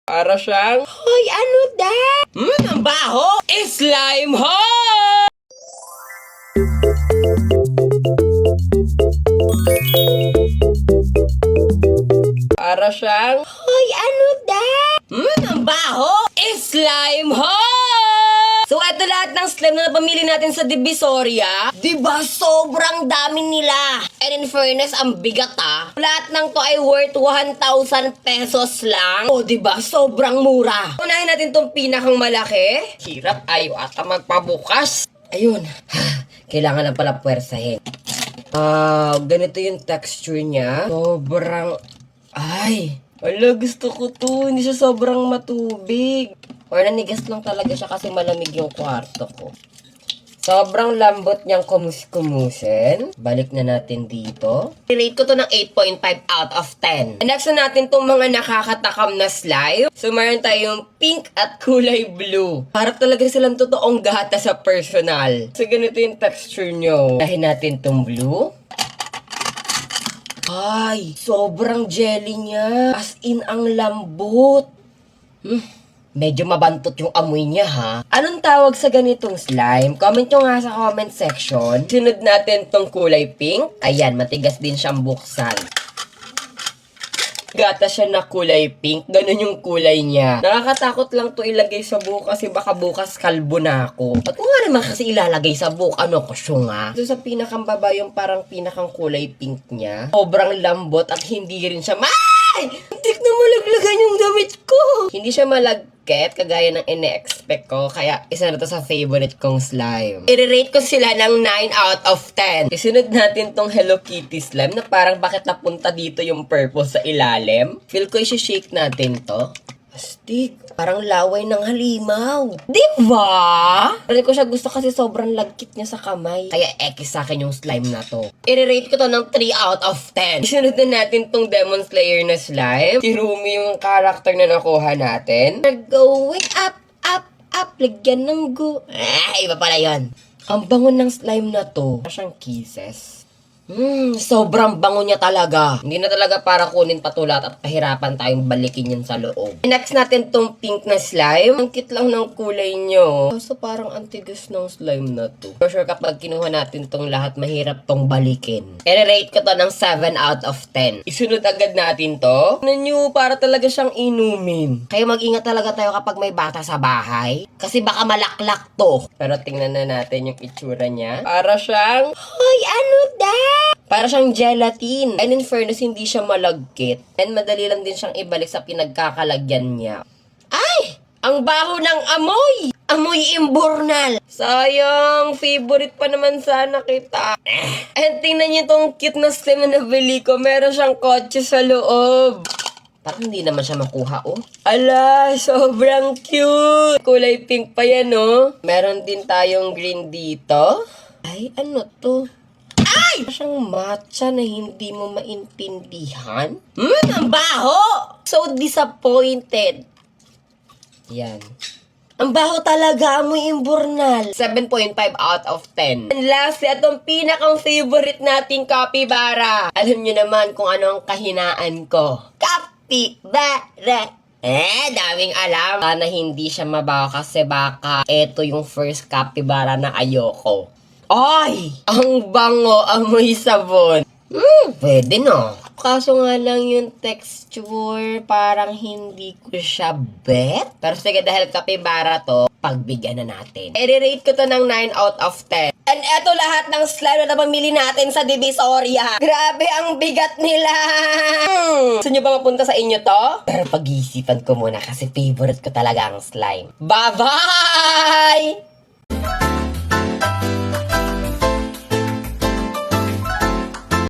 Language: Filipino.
Para siyang, hoy, ano da? Ang baho! Slime ho! Para siyang, hoy, ano da? Ang baho! Slime ho! So, ito lahat ng slime na napamili natin sa Divisoria. Diba? Sobrang dami nila. And in fairness, ang bigat Lahat ng to ay worth 1,000 pesos lang. O, diba? Sobrang mura. Unahin natin tong pinakang malaki. Hirap. Ayaw ata magpabukas. Ayun. Kailangan lang pala puwersahin. Ganito yung texture niya. Sobrang... Ay! Wala, gusto ko to. Hindi siya sobrang matubig. Or nanigas lang talaga siya kasi malamig yung kwarto ko. Sobrang lambot niyang kumus-kumusin. Balik na natin dito. I-rate ko to ng 8.5 out of 10. Next na natin tong mga nakakatakam na slime. So, meron tayong pink at kulay blue. Para talaga silang totoong gata sa personal. So, ganito yung texture nyo. Dahin natin tong blue. Ay, sobrang jelly niya. As in, ang lambot. Medyo mabantot yung amoy niya, ha? Anong tawag sa ganitong slime? Comment nyo nga sa comment section. Sunod natin tong kulay pink. Ayan, matigas din siyang buksan. Gata siya na kulay pink. Ganun yung kulay niya. Nakakatakot lang to ilagay sa buhok kasi baka bukas kalbo na ako. At kung nga naman kasi ilalagay sa buhok, ano ko siya nga? So sa pinakang baba, yung parang pinakang kulay pink niya. Sobrang lambot at hindi rin siya Tik na malaglagan yung damit ko. Hindi siya malagkit, kagaya ng ine-expect ko. Kaya isa na to sa favorite kong slime. I-rate ko sila ng 9 out of 10. Isunod natin tong Hello Kitty slime na parang bakit napunta dito yung purple sa ilalim. Feel ko i-shake natin to. Astig. Parang laway ng halimaw. Diba? Hindi ko siya gusto kasi sobrang lagkit niya sa kamay. Kaya X sa akin yung slime na to. I-rate ko to ng 3 out of 10. Isunod na natin tong Demon Slayer na slime. Si Rumi yung character na nakuha natin. We're going up, up, up. Lagyan ng iba pala yun. Ang bango ng slime na to. Siyang kisses. Sobrang bango niya talaga. Hindi na talaga para kunin patulat at pahirapan tayong balikin yun sa loob. Next natin tong pink na slime. Ang cute lang ng kulay nyo. So parang antigas ng slime na to. For sure kapag kinuha natin tong lahat, mahirap tong balikin. I-rate ko to ng 7 out of 10. Isunod agad natin to. Ano nyo, para talaga siyang inumin. Kaya mag-ingat talaga tayo kapag may bata sa bahay. Kasi baka malaklak to. Pero tingnan na natin yung itsura niya. Para siyang, hoy, ano da? Para siyang gelatin. And in fairness, hindi siya malagkit. And madali lang din siyang ibalik sa pinagkakalagyan niya. Ay! Ang baho ng amoy! Amoy imburnal! Sayang, favorite pa naman sana kita. And tingnan niyo tong cute na slime na nabili ko. Meron siyang kotse sa loob. Parang hindi naman siya makuha, oh. Ala, sobrang cute! Kulay pink pa yan, oh. Meron din tayong green dito. Ay, ano to? Ay! Siyang matcha na hindi mo maintindihan. Ang baho! So disappointed. Yan. Ang baho talaga, amoy imburnal. 7.5 out of 10. And last, itong pinakang favorite nating capybara. Alam nyo naman kung ano ang kahinaan ko. Capybara. Daming alam. Sana hindi siya mabaho kasi baka ito yung first capybara na ayoko. Ay! Ang bango, amoy sabon. Pwede no. Kaso nga lang yung texture, parang hindi ko siya bet. Pero sige, dahil capybara to, pagbigyan na natin. I-rate ko to ng 9 out of 10. And eto lahat ng slime na pamili natin sa Divisoria. Grabe, ang bigat nila. Gusto nyo ba mapunta sa inyo to? Pero pag-iisipan ko muna kasi favorite ko talaga ang slime. Bye-bye!